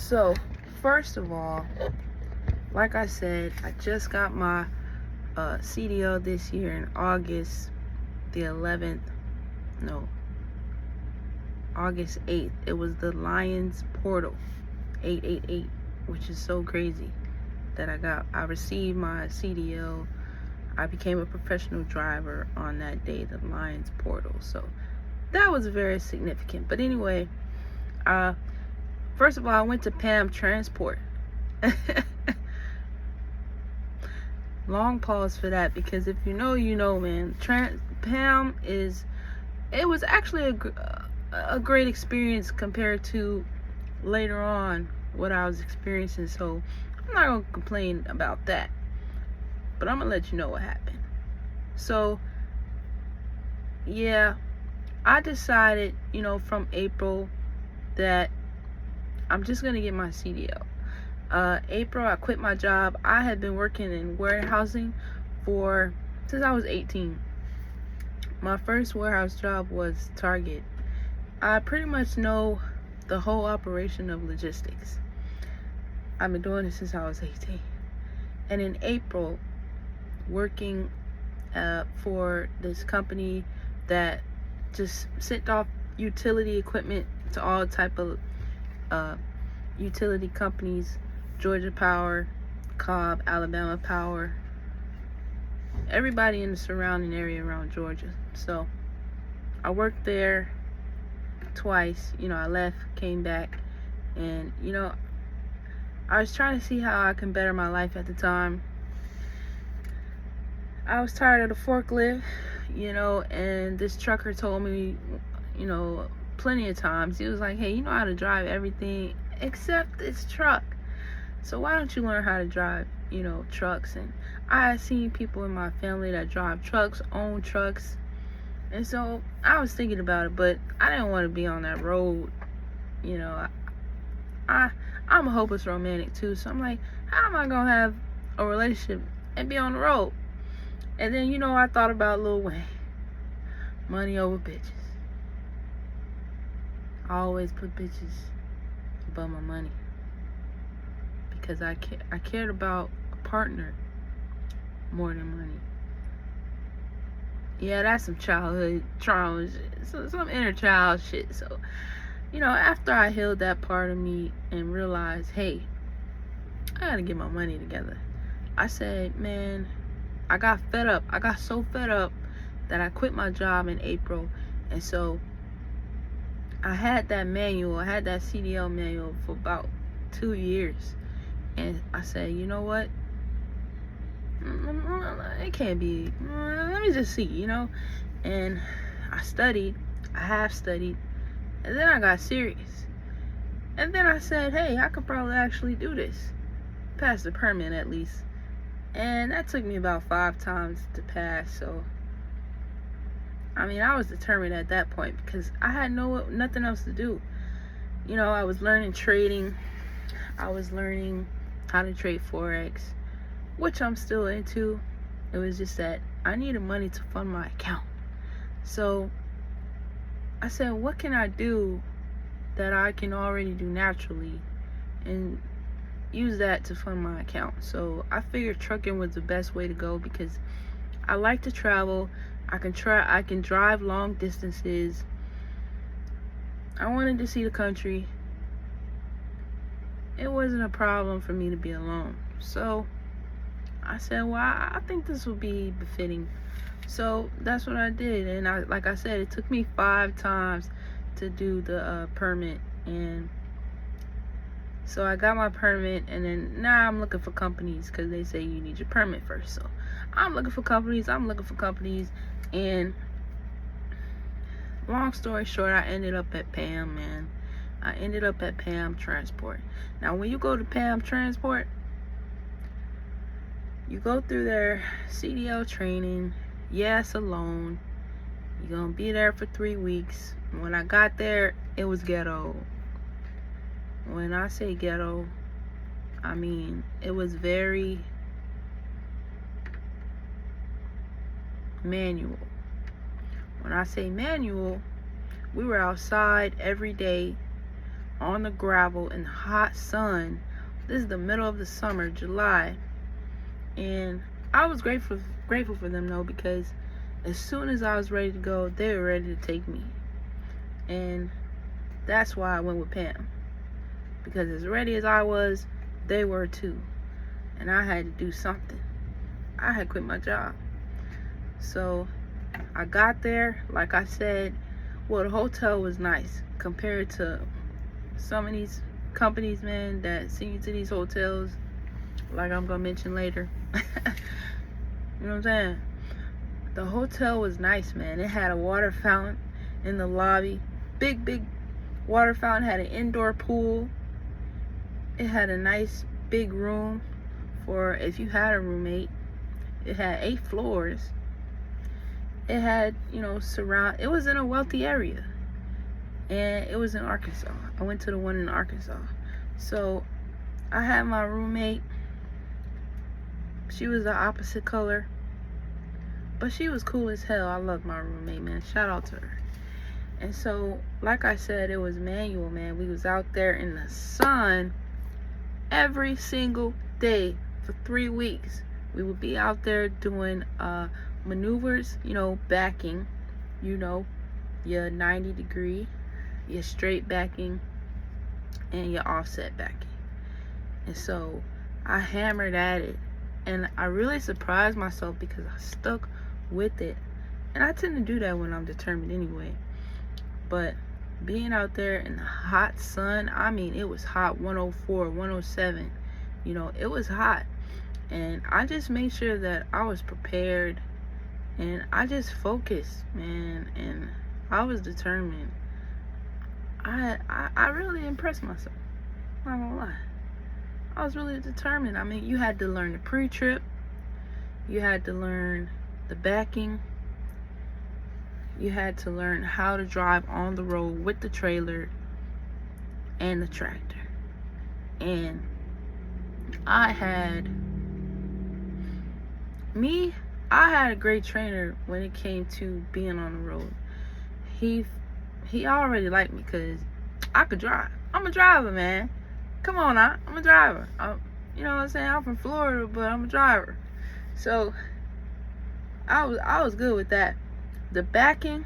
So, first of all, like I said, I just got my CDL this year in August the 11th. No, August 8th. It was the Lions Portal 888, which is so crazy that I received my CDL. I became a professional driver on that day, the Lions Portal. So that was very significant. But anyway, first of all, I went to PAM Transport. Long pause for that, because if you know, you know, man. PAM it was actually a great experience compared to later on what I was experiencing. So I'm not gonna complain about that, but I'm gonna let you know what happened. So yeah, I decided, from April that I'm just gonna get my CDL. April, I quit my job. I had been working in warehousing since I was 18. My first warehouse job was Target. I pretty much know the whole operation of logistics. I've been doing it since I was 18. And in April, working for this company that just sent off utility equipment to all type of utility companies, Georgia Power, Cobb, Alabama Power, everybody in the surrounding area around Georgia. So I worked there twice. I left, came back, and I was trying to see how I can better my life at the time. I was tired of the forklift, and this trucker told me, plenty of times, he was like, hey, you know how to drive everything except this truck. So why don't you learn how to drive, trucks? And I had seen people in my family that drive trucks, own trucks. And so I was thinking about it, but I didn't want to be on that road. I'm a hopeless romantic too. So I'm like, how am I going to have a relationship and be on the road? And then, I thought about Lil Wayne. Money over bitches. I always put bitches above my money, because I cared about a partner more than money. Yeah, that's some childhood trauma, some inner child shit. So, after I healed that part of me and realized, hey, I gotta get my money together, I said, man, I got fed up. I got so fed up that I quit my job in April. And so I had that CDL manual for about 2 years. And I said, you know what? It can't be. Let me just see, And I have studied. And then I got serious. And then I said, hey, I could probably actually do this. Pass the permit at least. And that took me about 5 times to pass. So, I was determined at that point, because I had nothing else to do. I was learning trading. I was learning how to trade Forex, which I'm still into. It was just that I needed money to fund my account. So I said, what can I do that I can already do naturally and use that to fund my account? So I figured trucking was the best way to go, because I like to travel. I can drive long distances. I wanted to see the country. It wasn't a problem for me to be alone. So I said, well, I think this will be befitting. So that's what I did. And like I said, it took me 5 times to do the permit. And so I got my permit, and then now I'm looking for companies, because they say you need your permit first. So I'm looking for companies. And long story short, I ended up at PAM, man. I ended up at PAM Transport. Now, when you go to PAM Transport, you go through their CDL training. Yes, alone. You're going to be there for 3 weeks. When I got there, it was ghetto. When I say ghetto, it was very manual. When I say manual, we were outside every day on the gravel in the hot sun. This is the middle of the summer, July, and I was grateful for them though, because as soon as I was ready to go, they were ready to take me. And that's why I went with Pam, because as ready as I was, they were too, and I had to do something. I had quit my job. So I got there, like I said, well, the hotel was nice compared to some of these companies, man, that send you to these hotels, like I'm gonna mention later. You know what I'm saying? The hotel was nice, man. It had a water fountain in the lobby. Big water fountain. Had an indoor pool. It had a nice big room for if you had a roommate. It had 8 floors. It had, it was in a wealthy area. And it was in Arkansas. I went to the one in Arkansas. So I had my roommate. She was the opposite color, but she was cool as hell. I loved my roommate, man. Shout out to her. And so, like I said, it was manual, man. We was out there in the sun every single day for 3 weeks. We would be out there doing maneuvers, backing, your 90 degree, your straight backing, and your offset backing. And so I hammered at it, and I really surprised myself because I stuck with it. And I tend to do that when I'm determined anyway. But being out there in the hot sun, I mean, it was hot, 104, 107, it was hot. And I just made sure that I was prepared, and I just focused, man, and I was determined. I really impressed myself. I'm not gonna lie. I was really determined. I mean, you had to learn the pre-trip. You had to learn the backing. You had to learn how to drive on the road with the trailer and the tractor. And I had a great trainer when it came to being on the road. He already liked me because I could drive. I'm a driver, man. Come on now, I'm a driver. You know what I'm saying? I'm from Florida, but I'm a driver. So I was good with that. The backing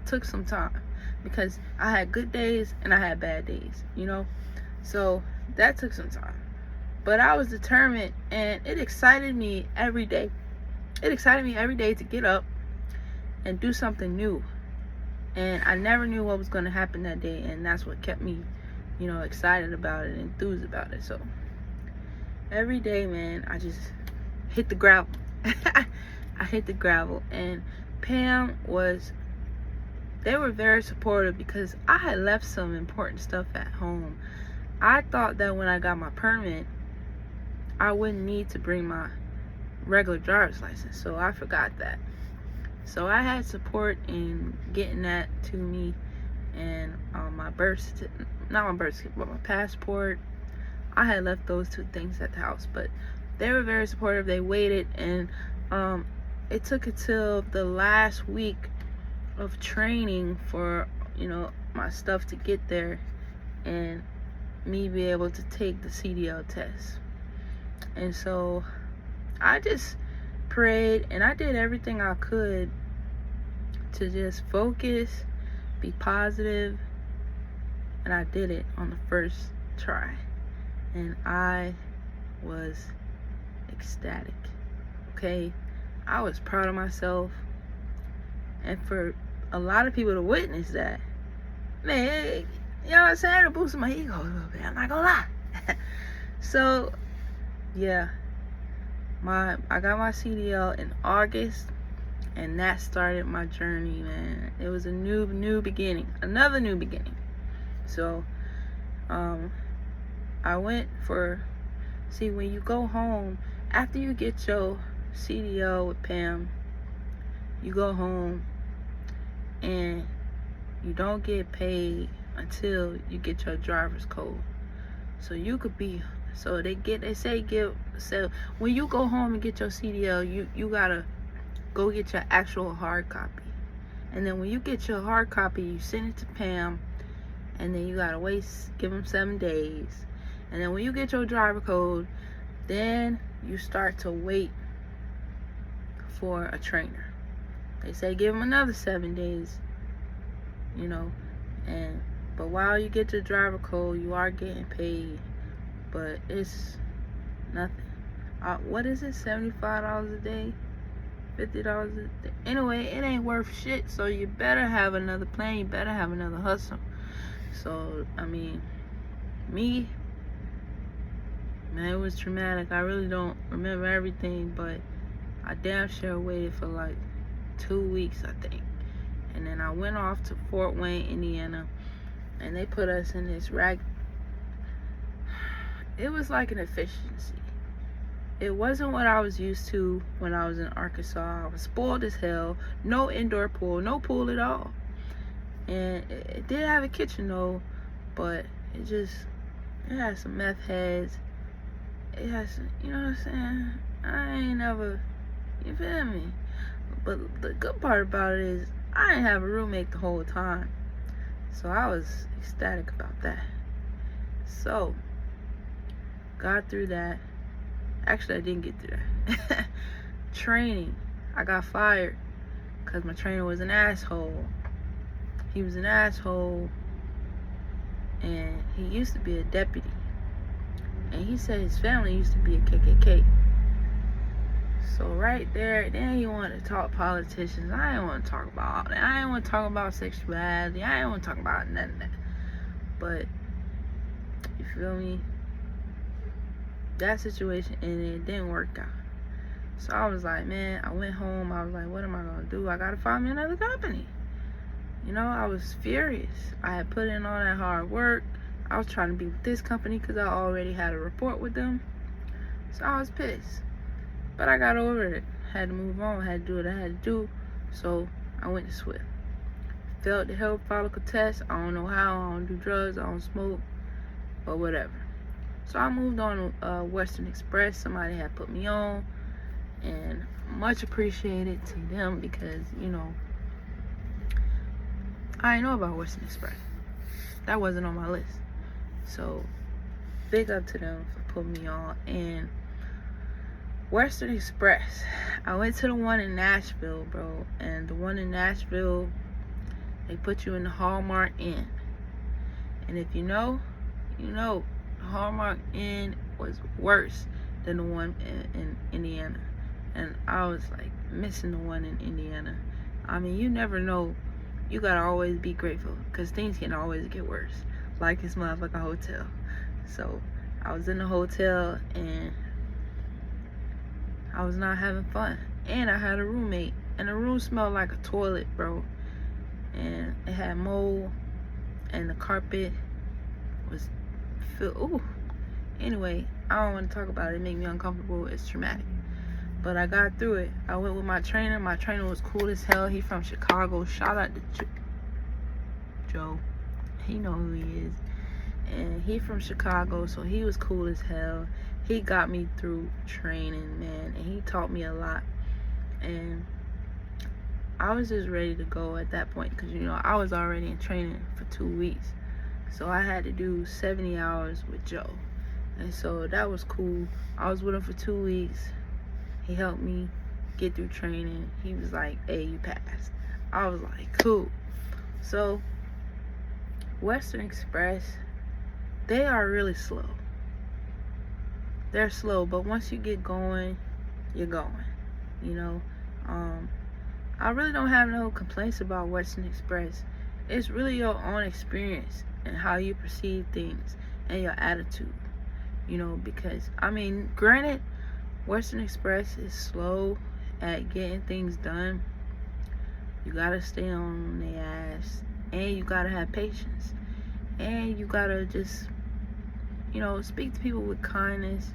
took some time because I had good days and I had bad days, So that took some time. But I was determined, and it excited me every day. It excited me every day to get up and do something new. And I never knew what was going to happen that day, and that's what kept me, excited about it, enthused about it. So every day, man, I just hit the gravel. I hit the gravel, and Pam they were very supportive because I had left some important stuff at home. I thought that when I got my permit, I wouldn't need to bring my regular driver's license, so I forgot that. So I had support in getting that to me, and not my birth certificate, but my passport. I had left those 2 things at the house, but they were very supportive. They waited, and it took until the last week of training for my stuff to get there and me be able to take the CDL test. And so I just prayed, and I did everything I could to just focus, be positive, and I did it on the first try, and I was ecstatic. Okay, I was proud of myself, and for a lot of people to witness that, man, you know what I'm saying, it boosted my ego a little bit, I'm not gonna lie. So yeah, I got my CDL in August, and that started my journey, man. It was a new beginning, another new beginning. So I went when you go home after you get your CDL with Pam, you go home and you don't get paid until you get your driver's code. So you could be, so when you go home and get your CDL, you gotta go get your actual hard copy. And then when you get your hard copy, you send it to Pam, and then you gotta wait, give them 7 days, and then when you get your driver code, then you start to wait for a trainer. They say give them another 7 days, you know, but while you get your driver code, you are getting paid, but it's nothing. What is it, $75 a day, $50 a day? Anyway, it ain't worth shit. So you better have another plan. You better have another hustle. So I mean, me, man, it was traumatic. I really don't remember everything, but I damn sure waited for like 2 weeks, I think. And then I went off to Fort Wayne, Indiana, and they put us in this it was like an efficiency. It wasn't what I was used to when I was in Arkansas. I was spoiled as hell. No indoor pool, no pool at all. And it did have a kitchen though, but it had some meth heads. It has some, you know what I'm saying? I ain't never, you feel me? But the good part about it is I didn't have a roommate the whole time. So I was ecstatic about that. So, got through that. Actually, I didn't get through that. Training. I got fired because my trainer was an asshole. He was an asshole, and he used to be a deputy. And he said his family used to be a KKK. So right there, then he wanted to talk politicians. I didn't want to talk about all that. I didn't want to talk about sexuality. I didn't want to talk about none of that. But, you feel me? That situation, and it didn't work out. So I was like, man, I went home. I was like, what am I going to do? I got to find me another company. You know, I was furious. I had put in all that hard work. I was trying to be with this company because I already had a report with them. So I was pissed. But I got over it. Had to move on. Had to do what I had to do. So I went to Swift. Failed the health follicle test. I don't know how. I don't do drugs. I don't smoke. But whatever. So I moved on to Western Express. Somebody had put me on. And much appreciated to them because, you know, I didn't know about Western Express. That wasn't on my list. So big up to them for putting me on. And Western Express, I went to the one in Nashville, bro. And the one in Nashville, they put you in the Hallmark Inn. And if you know, you know, the Hallmark Inn was worse than the one in Indiana. And I was like missing the one in Indiana. I mean, you never know. You gotta always be grateful because things can always get worse. Like this motherfucking hotel. So I was in the hotel and I was not having fun. And I had a roommate. And the room smelled like a toilet, bro. And it had mold. And the carpet was filled. Ooh. Anyway, I don't want to talk about it. It made me uncomfortable. It's traumatic. But I got through it. I went with my trainer. My trainer was cool as hell. He from Chicago. Shout out to Joe. He know who he is. And he from Chicago, so he was cool as hell. He got me through training, man. And he taught me a lot. And I was just ready to go at that point. Because, you know, I was already in training for 2 weeks. So I had to do 70 hours with Joe. And so that was cool. I was with him for 2 weeks. He helped me get through training. He was like, hey, you passed. I was like, cool. So, Western Express, they are really slow. They're slow, but once you get going, you're going. You know, I really don't have no complaints about Western Express. It's really your own experience and how you perceive things and your attitude. You know, because, I mean, granted, Western Express is slow at getting things done. You gotta stay on their ass. And you gotta have patience. And you gotta just, you know, speak to people with kindness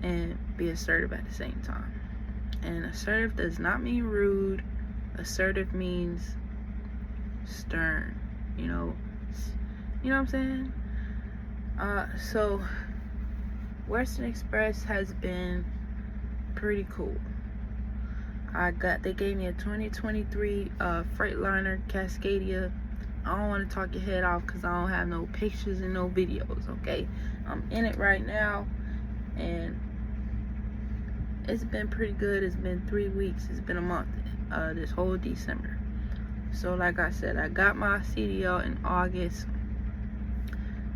and be assertive at the same time. And assertive does not mean rude. Assertive means stern. You know what I'm saying? So Western Express has been pretty cool. They gave me a 2023 Freightliner Cascadia I don't want to talk your head off because I don't have no pictures and no videos, okay? I'm in it right now, and it's been pretty good. It's been 3 weeks. It's been a month, this whole December. So like I said, I got my CDL in August.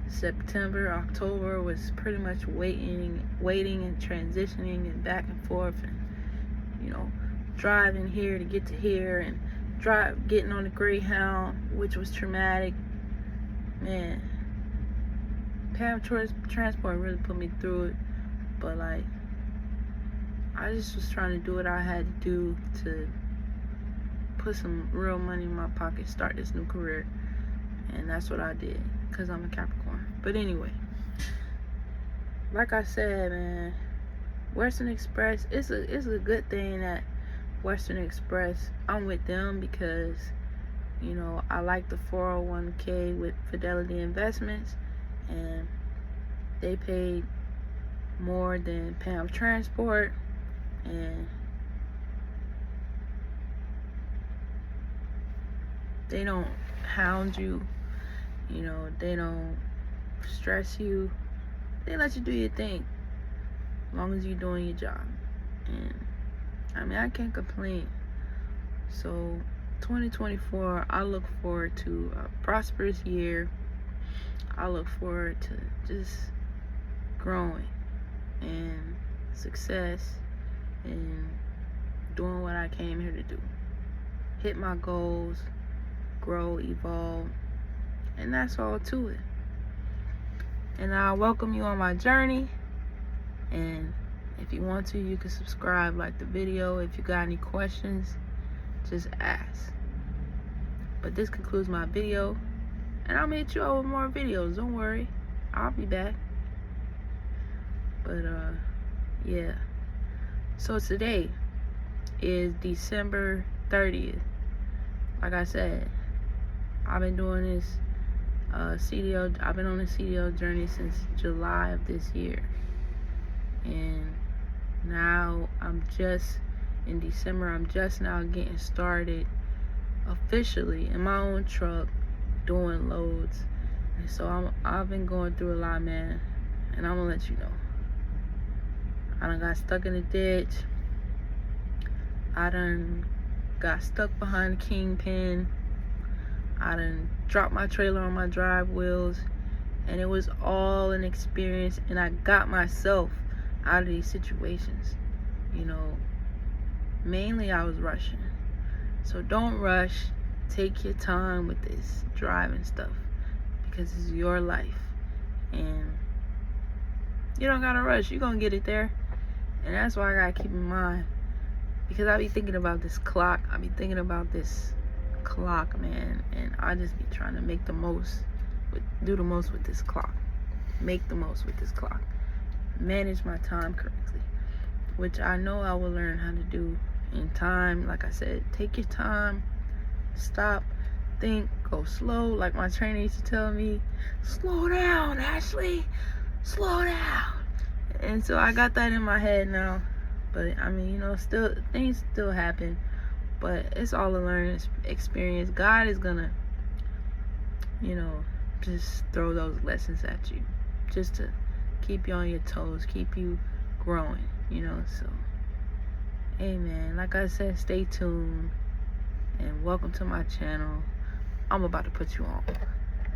September, October was pretty much waiting and transitioning and back and forth, and driving here to get to here, and getting on the Greyhound, which was traumatic. Man, transport really put me through it, but like, I just was trying to do what I had to do to put some real money in my pocket, start this new career, and that's what I did, because I'm a Capricorn. But anyway, like I said, man, Western Express, it's a good thing that Western Express, I'm with them, because I like the 401k with Fidelity Investments, and they paid more than PAM Transport, and they don't hound you, they don't stress you. They let you do your thing as long as you're doing your job. And I mean, I can't complain. So 2024, I look forward to a prosperous year. I look forward to just growing and success and doing what I came here to do. Hit my goals, grow, evolve, and that's all to it. And I welcome you on my journey. And if you want to, you can subscribe, like the video. If you got any questions, just ask. But this concludes my video, and I'll hit you up with more videos. Don't worry, I'll be back. But yeah. So today is December 30th. Like I said, I've been doing this CDL. I've been on the CDL journey since July of this year, and now in December, I'm just now getting started officially in my own truck doing loads. And so I've been going through a lot, man, and I'm gonna let you know. I done got stuck in a ditch. I done got stuck behind the kingpin. I done dropped my trailer on my drive wheels, and it was all an experience, and I got myself out of these situations. Mainly I was rushing. So don't rush. Take your time with this driving stuff, because it's your life, and you don't gotta rush. You're gonna get it there. And that's why I gotta keep in mind, because I be thinking about this clock. I be thinking about this clock, man, and I just be trying to do the most with this clock. Make the most with this clock. Manage my time correctly, which I know I will learn how to do in time. Like I said, take your time, stop, think, go slow. Like my trainer used to tell me, slow down, Ashley, slow down. And so I got that in my head now. But I mean, still things still happen, but it's all a learning experience. God is gonna just throw those lessons at you, just to keep you on your toes, keep you growing, so hey, man, like I said, stay tuned and welcome to my channel. I'm about to put you on.